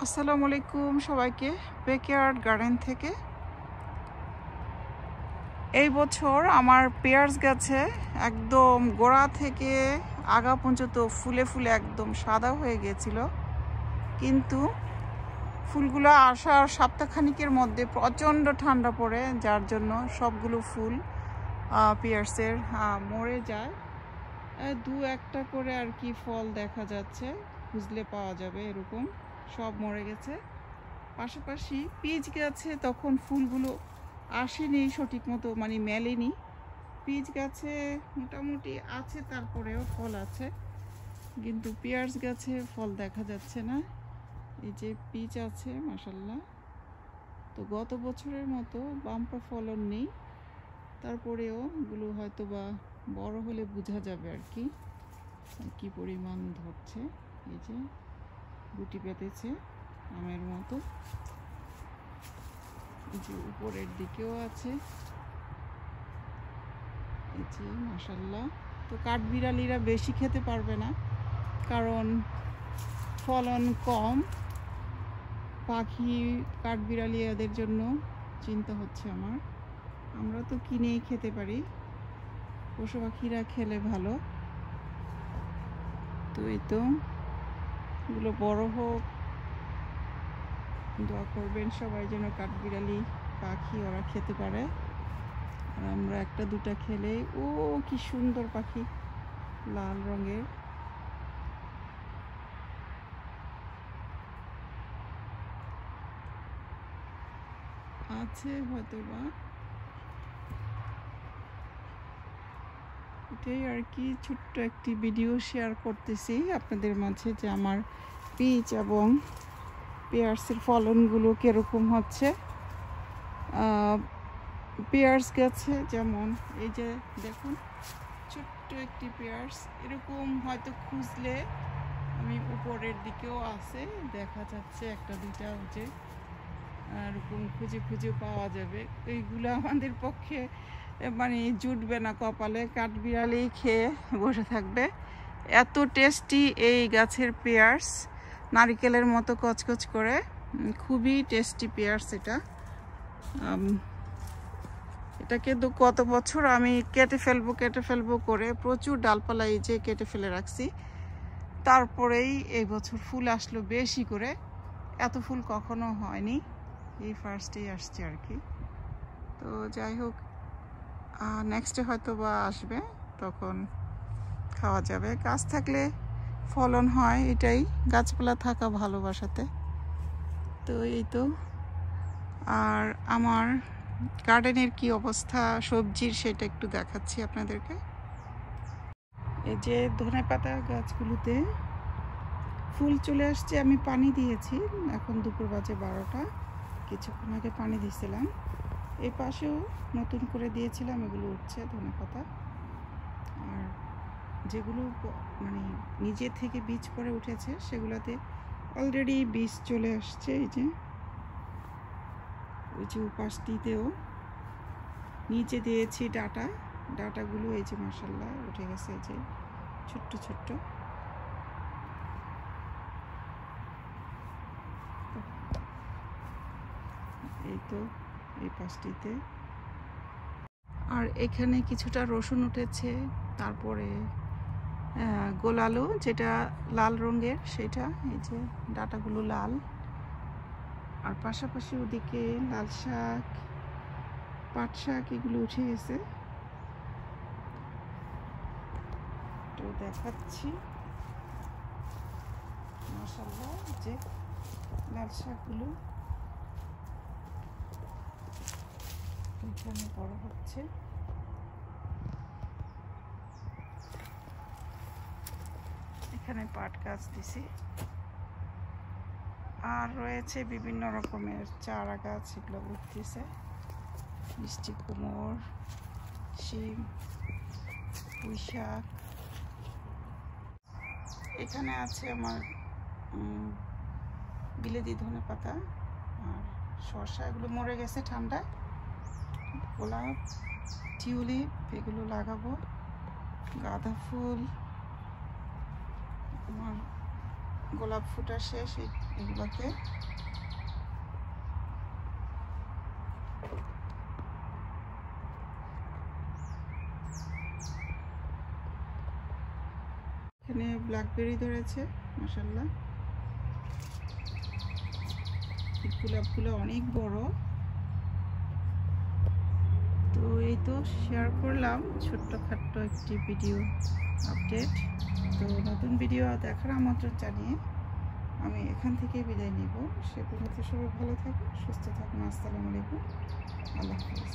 আসসালামু আলাইকুম সবাইকে ব্যাকইয়ার্ড গার্ডেন থেকে। এই বছর আমার পেয়ার্স গাছে একদম গোড়া থেকে আগা পর্যন্ত ফুলে ফুলে একদম সাদা হয়ে গিয়েছিল, কিন্তু ফুলগুলো আসার সপ্তাহখানিকের মধ্যে প্রচণ্ড ঠান্ডা পড়ে, যার জন্য সবগুলো ফুল পেয়ার্সের মরে যায়। দু একটা করে আর কি ফল দেখা যাচ্ছে, খুঁজলে পাওয়া যাবে, এরকম সব মরে গেছে। পাশাপাশি পিচ গাছে তখন ফুলগুলো আসেনি সঠিক মতো, মানে মেলেনি। পিচ গাছে মোটামুটি আছে, তারপরেও ফল আছে, কিন্তু পেয়ার্স গাছে ফল দেখা যাচ্ছে না। এই যে পিচ আছে মাশাল্লাহ, তো গত বছরের মতো বাম্পার ফলন নেই, তারপরেও এগুলো হয়তো বা বড় হলে বোঝা যাবে আর কি কি পরিমাণ ধরছে। এই যে গুটি পেতেছে আমের মতো, যে উপরের দিকেও আছে, এই যে মাশাল্লাহ। তো কাঠবিড়ালিরা বেশি খেতে পারবে না, কারণ ফলন কম। পাখি কাঠবিড়ালি এদের জন্য চিন্তা হচ্ছে আমার। আমরা তো কিনেই খেতে পারি, পশু পাখিরা খেলে ভালো। তো এই তো এগুলো বড় হোক, দোয়া করবেন সবাই যেন কাঠবিড়ালি পাখি ওরা খেতে পারে, আর আমরা একটা দুটা খেলে। ও কি সুন্দর পাখি, লাল রঙের। আছে হয়তো বা, এটাই আর কি ছোট্ট একটি ভিডিও শেয়ার করতেছি আপনাদের মাঝে, যে আমার পিচ এবং পেয়ার্সের ফলনগুলো কীরকম হচ্ছে। পেয়ার্স গাছে যেমন এই যে দেখুন, ছোট্ট একটি পেয়ার্স, এরকম হয়তো খুঁজলে আমি উপরের দিকেও আছে দেখা যাচ্ছে একটা দুইটা, যে এরকম খুঁজে খুঁজে পাওয়া যাবে। এইগুলো আমাদের পক্ষে মানে জুটবে না কপালে, কাঠবিড়ালি খেয়ে বসে থাকবে। এত টেস্টি এই গাছের পেয়ার্স, নারিকেলের মতো কচকচ করে, খুবই টেস্টি পেয়ার্স এটা। এটাকে তো কত বছর আমি কেটে ফেলবো করে প্রচুর ডালপালা এই যে কেটে ফেলে রাখছি, তারপরেই এই বছর ফুল আসলো বেশি করে। এত ফুল কখনো হয়নি, এই ফার্স্টেই আসছে আর কি। তো যাই হোক, নেক্সটে হয়তো বা আসবে, তখন খাওয়া যাবে। গাছ থাকলে ফলন হয়, এটাই গাছপালা থাকা ভালোবাসাতে। তো এই তো, আর আমার গার্ডেনের কি অবস্থা সবজির, সেটা একটু দেখাচ্ছি আপনাদেরকে। এই যে ধনেপাতা গাছগুলোতে ফুল চলে আসছে, আমি পানি দিয়েছি, এখন দুপুর বাজে 12টা, কিছুক্ষণ আগে পানি দিয়েছিলাম। এই পাশেও নতুন করে দিয়েছিলাম, এগুলো উঠছে ধনেপাতা। আর যেগুলো মানে নিজে থেকে বীজ পরে উঠেছে, সেগুলোতে অলরেডি বীজ চলে আসছে। এই যে ওই যে উপাসটিতেও নিচে দিয়েছি ডাটাগুলো, এই যে মাশাল্লাহ উঠে গেছে, এই যে ছোট্ট ছোট্ট। এই তো এই পাশটিতে, আর এখানে কিছুটা রসুন উঠেছে, তারপরে গোলালু যেটা লাল রঙের সেটা, এই যে ডাটাগুলো লাল। আর পাশাপাশি ওদিকে লাল শাক, পাট শাক, এগুলো উঠে গেছে। তো দেখাচ্ছি মাশাআল্লাহ, যে লাল শাকগুলো এখানে বড় হচ্ছে। এখানে পাট গাছ দিছি, আর রয়েছে বিভিন্ন রকমের চারা গাছ, এগুলো উঠতেছে। মিষ্টি কুমড়, শিম, পুঁই শাক। এখানে আছে আমার বিলেতি ধনেপাতা আর শসা, এগুলো মরে গেছে ঠান্ডায়। গোলাপ, টিউলিপ, এগুলো লাগাবো। গাঁদা ফুল, আমার গোলাপ ফুটা শেষ এগুলোতে। এখানে ব্ল্যাকবেরি ধরেছে মাশাআল্লাহ। গোলাপগুলো অনেক বড়। তো এই তো শেয়ার করলাম ছোট্টখাট্ট একটি ভিডিও আপডেট। তো নতুন ভিডিও দেখার আমন্ত্রণ জানিয়ে আমি এখান থেকে বিদায় নিব। সে পর্যন্ত সবাই ভালো থাকুন, সুস্থ থাকুন। আসসালামু আলাইকুম, আল্লাহ হাফেজ।